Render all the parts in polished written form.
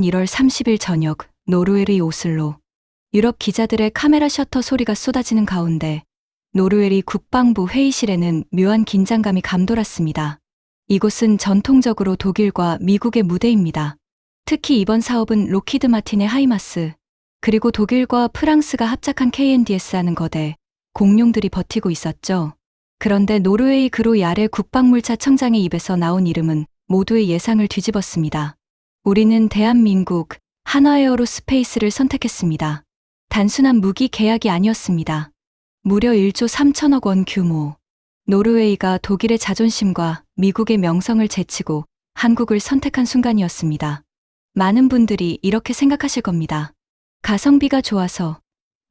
1월 30일 저녁 노르웨이 오슬로. 유럽 기자들의 카메라 셔터 소리가 쏟아지는 가운데 노르웨이 국방부 회의실에는 묘한 긴장감이 감돌았습니다. 이곳은 전통적으로 독일과 미국의 무대입니다. 특히 이번 사업은 록히드 마틴의 하이마스, 그리고 독일과 프랑스가 합작한 KNDS라는 거대 공룡들이 버티고 있었죠. 그런데 노르웨이 그로 야레 국방물자 청장의 입에서 나온 이름은 모두의 예상을 뒤집었습니다. 우리는 대한민국 한화에어로스페이스를 선택했습니다. 단순한 무기 계약이 아니었습니다. 무려 1조 3천억 원 규모. 노르웨이가 독일의 자존심과 미국의 명성을 제치고 한국을 선택한 순간이었습니다. 많은 분들이 이렇게 생각하실 겁니다. 가성비가 좋아서,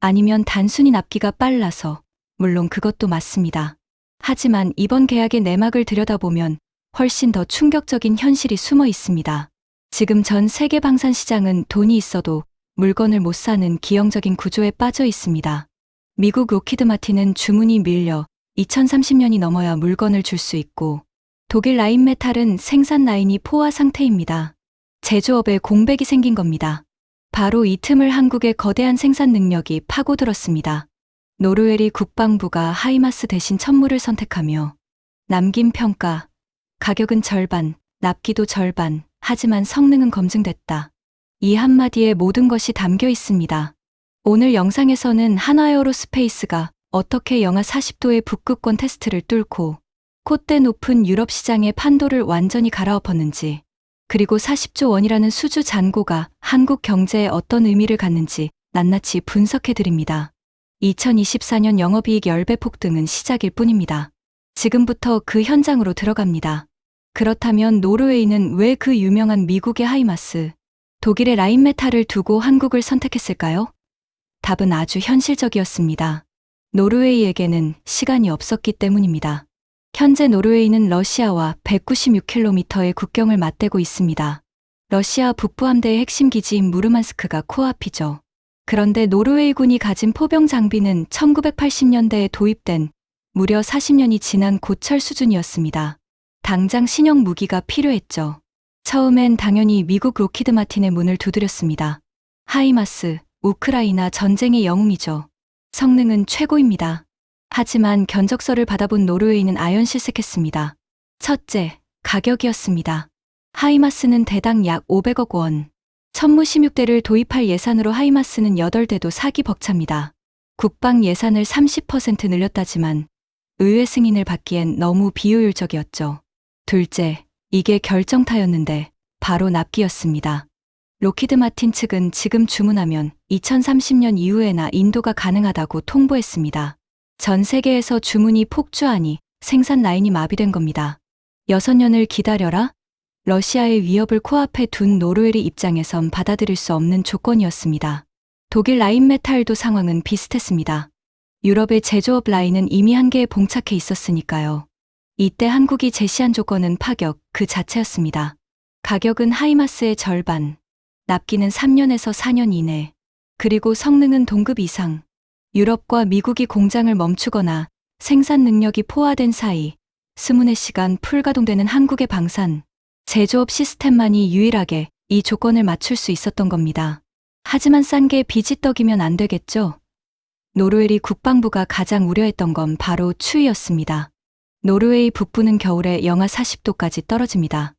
아니면 단순히 납기가 빨라서. 물론 그것도 맞습니다. 하지만 이번 계약의 내막을 들여다보면 훨씬 더 충격적인 현실이 숨어 있습니다. 지금 전 세계 방산 시장은 돈이 있어도 물건을 못 사는 기형적인 구조에 빠져 있습니다. 미국 록히드 마틴은 주문이 밀려 2030년이 넘어야 물건을 줄 수 있고, 독일 라인메탈은 생산 라인이 포화 상태입니다. 제조업에 공백이 생긴 겁니다. 바로 이 틈을 한국의 거대한 생산 능력이 파고들었습니다. 노르웨이 국방부가 하이마스 대신 천무를 선택하며 남긴 평가, 가격은 절반, 납기도 절반, 하지만 성능은 검증됐다. 이 한마디에 모든 것이 담겨 있습니다. 오늘 영상에서는 한화에어로스페이스가 어떻게 영하 40도의 북극권 테스트를 뚫고 콧대 높은 유럽 시장의 판도를 완전히 갈아엎었는지, 그리고 40조 원이라는 수주 잔고가 한국 경제에 어떤 의미를 갖는지 낱낱이 분석해드립니다. 2024년 영업이익 10배 폭등은 시작일 뿐입니다. 지금부터 그 현장으로 들어갑니다. 그렇다면 노르웨이는 왜 그 유명한 미국의 하이마스, 독일의 라인메탈을 두고 한국을 선택했을까요? 답은 아주 현실적이었습니다. 노르웨이에게는 시간이 없었기 때문입니다. 현재 노르웨이는 러시아와 196km의 국경을 맞대고 있습니다. 러시아 북부 함대의 핵심 기지인 무르만스크가 코앞이죠. 그런데 노르웨이군이 가진 포병 장비는 1980년대에 도입된 무려 40년이 지난 고철 수준이었습니다. 당장 신형 무기가 필요했죠. 처음엔 당연히 미국 록히드 마틴의 문을 두드렸습니다. 하이마스, 우크라이나 전쟁의 영웅이죠. 성능은 최고입니다. 하지만 견적서를 받아본 노르웨이는 아연실색했습니다. 첫째, 가격이었습니다. 하이마스는 대당 약 500억 원. 천무 16대를 도입할 예산으로 하이마스는 8대도 사기 벅찹니다. 국방 예산을 30% 늘렸다지만 의회 승인을 받기엔 너무 비효율적이었죠. 둘째, 이게 결정타였는데 바로 납기였습니다. 록히드 마틴 측은 지금 주문하면 2030년 이후에나 인도가 가능하다고 통보했습니다. 전 세계에서 주문이 폭주하니 생산 라인이 마비된 겁니다. 6년을 기다려라? 러시아의 위협을 코앞에 둔 노르웨이 입장에선 받아들일 수 없는 조건이었습니다. 독일 라인메탈도 상황은 비슷했습니다. 유럽의 제조업 라인은 이미 한계에 봉착해 있었으니까요. 이때 한국이 제시한 조건은 파격 그 자체였습니다. 가격은 하이마스의 절반, 납기는 3년에서 4년 이내, 그리고 성능은 동급 이상. 유럽과 미국이 공장을 멈추거나 생산 능력이 포화된 사이 스문의 시간 풀가동되는 한국의 방산, 제조업 시스템만이 유일하게 이 조건을 맞출 수 있었던 겁니다. 하지만 싼 게 비지떡이면 안 되겠죠? 노르웨이 국방부가 가장 우려했던 건 바로 추위였습니다. 노르웨이 북부는 겨울에 영하 40도까지 떨어집니다.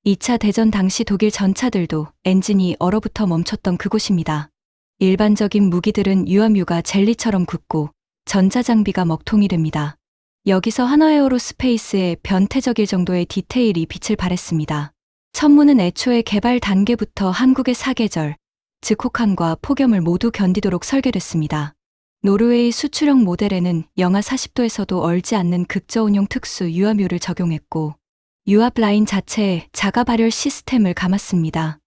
2차 대전 당시 독일 전차들도 엔진이 얼어붙어 멈췄던 그곳입니다. 일반적인 무기들은 유압유가 젤리처럼 굳고 전자장비가 먹통이 됩니다. 여기서 한화에어로스페이스의 변태적일 정도의 디테일이 빛을 발했습니다. 천무는 애초에 개발 단계부터 한국의 사계절, 즉 혹한과 폭염을 모두 견디도록 설계됐습니다. 노르웨이 수출형 모델에는 영하 40도에서도 얼지 않는 극저온용 특수 유압유를 적용했고, 유압 라인 자체에 자가 발열 시스템을 감았습니다.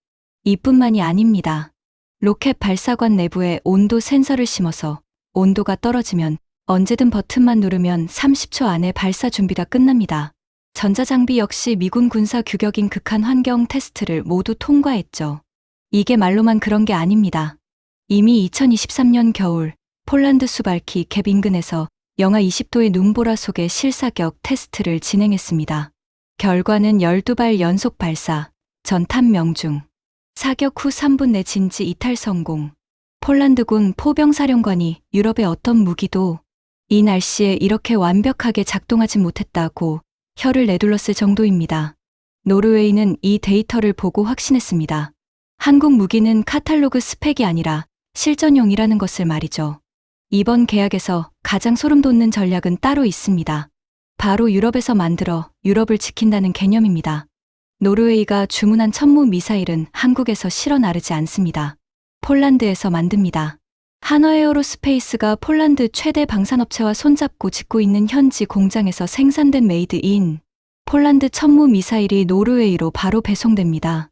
이뿐만이 아닙니다. 로켓 발사관 내부에 온도 센서를 심어서 온도가 떨어지면 언제든 버튼만 누르면 30초 안에 발사 준비가 끝납니다. 전자장비 역시 미군 군사 규격인 극한 환경 테스트를 모두 통과했죠. 이게 말로만 그런 게 아닙니다. 이미 2023년 겨울 폴란드 수발키 캡 인근에서 영하 20도의 눈보라 속에 실사격 테스트를 진행했습니다. 결과는 12발 연속 발사, 전탄 명중. 사격 후 3분 내 진지 이탈 성공. 폴란드군 포병사령관이 유럽의 어떤 무기도 이 날씨에 이렇게 완벽하게 작동하지 못했다고 혀를 내둘렀을 정도입니다. 노르웨이는 이 데이터를 보고 확신했습니다. 한국 무기는 카탈로그 스펙이 아니라 실전용이라는 것을 말이죠. 이번 계약에서 가장 소름 돋는 전략은 따로 있습니다. 바로 유럽에서 만들어 유럽을 지킨다는 개념입니다. 노르웨이가 주문한 천무 미사일은 한국에서 실어 나르지 않습니다. 폴란드에서 만듭니다. 한화에어로스페이스가 폴란드 최대 방산업체와 손잡고 짓고 있는 현지 공장에서 생산된 메이드인 폴란드 천무 미사일이 노르웨이로 바로 배송됩니다.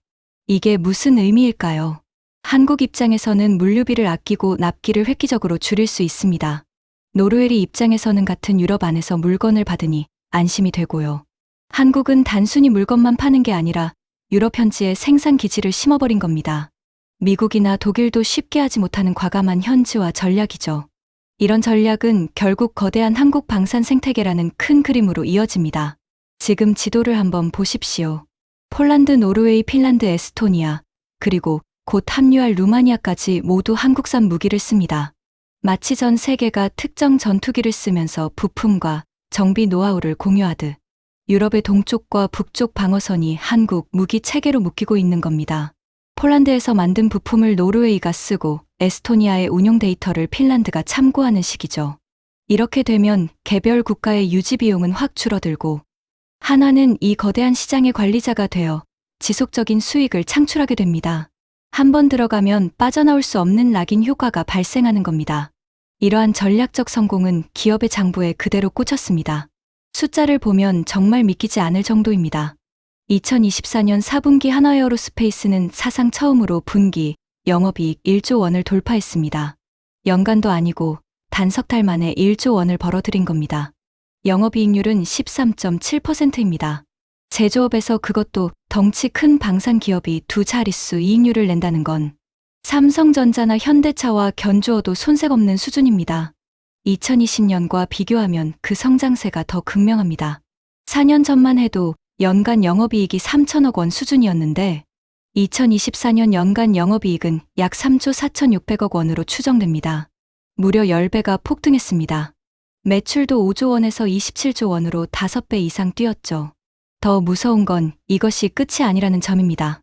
이게 무슨 의미일까요? 한국 입장에서는 물류비를 아끼고 납기를 획기적으로 줄일 수 있습니다. 노르웨이 입장에서는 같은 유럽 안에서 물건을 받으니 안심이 되고요. 한국은 단순히 물건만 파는 게 아니라 유럽 현지에 생산 기지를 심어버린 겁니다. 미국이나 독일도 쉽게 하지 못하는 과감한 현지화 전략이죠. 이런 전략은 결국 거대한 한국 방산 생태계라는 큰 그림으로 이어집니다. 지금 지도를 한번 보십시오. 폴란드, 노르웨이, 핀란드, 에스토니아, 그리고 곧 합류할 루마니아까지 모두 한국산 무기를 씁니다. 마치 전 세계가 특정 전투기를 쓰면서 부품과 정비 노하우를 공유하듯 유럽의 동쪽과 북쪽 방어선이 한국 무기 체계로 묶이고 있는 겁니다. 폴란드에서 만든 부품을 노르웨이가 쓰고 에스토니아의 운용 데이터를 핀란드가 참고하는 식이죠. 이렇게 되면 개별 국가의 유지 비용은 확 줄어들고 한화는 이 거대한 시장의 관리자가 되어 지속적인 수익을 창출하게 됩니다. 한번 들어가면 빠져나올 수 없는 락인 효과가 발생하는 겁니다. 이러한 전략적 성공은 기업의 장부에 그대로 꽂혔습니다. 숫자를 보면 정말 믿기지 않을 정도입니다. 2024년 4분기 한화에어로스페이스는 사상 처음으로 분기 영업이익 1조 원을 돌파했습니다. 연간도 아니고 단 석 달 만에 1조 원을 벌어들인 겁니다. 영업이익률은 13.7%입니다. 제조업에서 그것도 덩치 큰 방산 기업이 두 자릿수 이익률을 낸다는 건 삼성전자나 현대차와 견주어도 손색 없는 수준입니다. 2020년과 비교하면 그 성장세가 더 극명합니다. 4년 전만 해도 연간 영업이익이 3천억 원 수준이었는데 2024년 연간 영업이익은 약 3조 4,600억 원으로 추정됩니다. 무려 10배가 폭등했습니다. 매출도 5조 원에서 27조 원으로 5배 이상 뛰었죠. 더 무서운 건 이것이 끝이 아니라는 점입니다.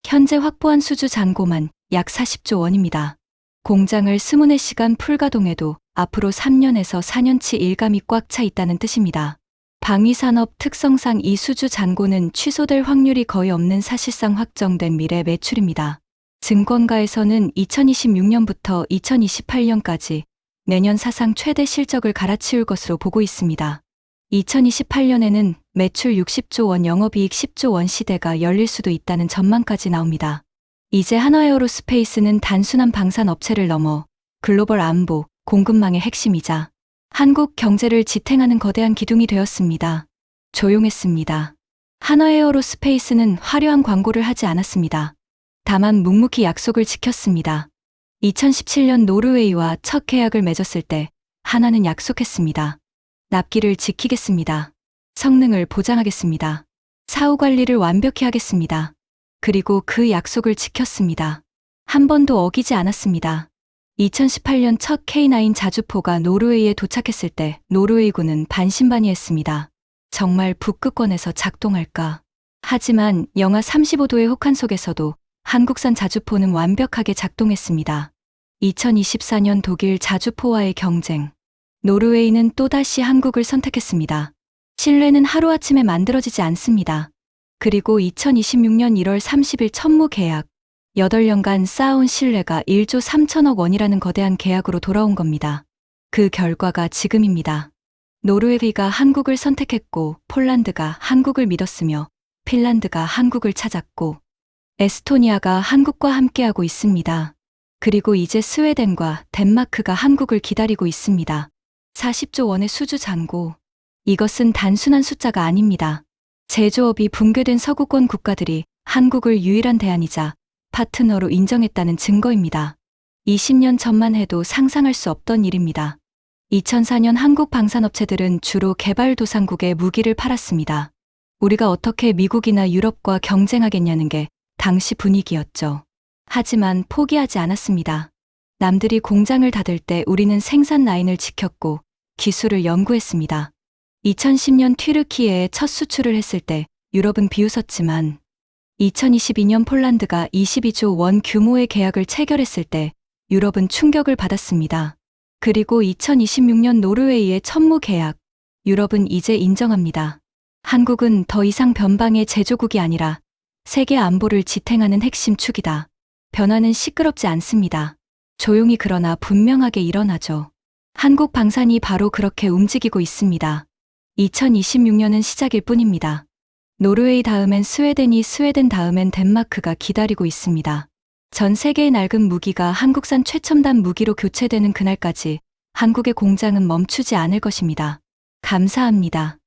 현재 확보한 수주 잔고만 약 40조 원입니다. 공장을 24시간 풀가동해도 앞으로 3년에서 4년치 일감이 꽉 차 있다는 뜻입니다. 방위산업 특성상 이 수주 잔고는 취소될 확률이 거의 없는 사실상 확정된 미래 매출입니다. 증권가에서는 2026년부터 2028년까지 내년 사상 최대 실적을 갈아치울 것으로 보고 있습니다. 2028년에는 매출 60조 원, 영업이익 10조 원 시대가 열릴 수도 있다는 전망까지 나옵니다. 이제 한화에어로스페이스는 단순한 방산 업체를 넘어 글로벌 안보, 공급망의 핵심이자 한국 경제를 지탱하는 거대한 기둥이 되었습니다. 조용했습니다. 한화에어로스페이스는 화려한 광고를 하지 않았습니다. 다만 묵묵히 약속을 지켰습니다. 2017년 노르웨이와 첫 계약을 맺었을 때 한화는 약속했습니다. 납기를 지키겠습니다. 성능을 보장하겠습니다. 사후 관리를 완벽히 하겠습니다. 그리고 그 약속을 지켰습니다. 한 번도 어기지 않았습니다. 2018년 첫 K9 자주포가 노르웨이에 도착했을 때 노르웨이군은 반신반의했습니다. 정말 북극권에서 작동할까? 하지만 영하 35도의 혹한 속에서도 한국산 자주포는 완벽하게 작동했습니다. 2024년 독일 자주포와의 경쟁. 노르웨이는 또다시 한국을 선택했습니다. 신뢰는 하루아침에 만들어지지 않습니다. 그리고 2026년 1월 30일 천무 계약. 8년간 쌓아온 신뢰가 1조 3천억 원이라는 거대한 계약으로 돌아온 겁니다. 그 결과가 지금입니다. 노르웨이가 한국을 선택했고 폴란드가 한국을 믿었으며 핀란드가 한국을 찾았고 에스토니아가 한국과 함께하고 있습니다. 그리고 이제 스웨덴과 덴마크가 한국을 기다리고 있습니다. 40조 원의 수주 잔고. 이것은 단순한 숫자가 아닙니다. 제조업이 붕괴된 서구권 국가들이 한국을 유일한 대안이자 파트너로 인정했다는 증거입니다. 20년 전만 해도 상상할 수 없던 일입니다. 2004년 한국 방산업체들은 주로 개발도상국에 무기를 팔았습니다. 우리가 어떻게 미국이나 유럽과 경쟁하겠냐는 게 당시 분위기였죠. 하지만 포기하지 않았습니다. 남들이 공장을 닫을 때 우리는 생산 라인을 지켰고 기술을 연구했습니다. 2010년 튀르키예에 첫 수출을 했을 때 유럽은 비웃었지만 2022년 폴란드가 22조 원 규모의 계약을 체결했을 때 유럽은 충격을 받았습니다. 그리고 2026년 노르웨이의 천무 계약, 유럽은 이제 인정합니다. 한국은 더 이상 변방의 제조국이 아니라 세계 안보를 지탱하는 핵심 축이다. 변화는 시끄럽지 않습니다. 조용히 그러나 분명하게 일어나죠. 한국 방산이 바로 그렇게 움직이고 있습니다. 2026년은 시작일 뿐입니다. 노르웨이 다음엔 스웨덴이, 스웨덴 다음엔 덴마크가 기다리고 있습니다. 전 세계의 낡은 무기가 한국산 최첨단 무기로 교체되는 그날까지 한국의 공장은 멈추지 않을 것입니다. 감사합니다.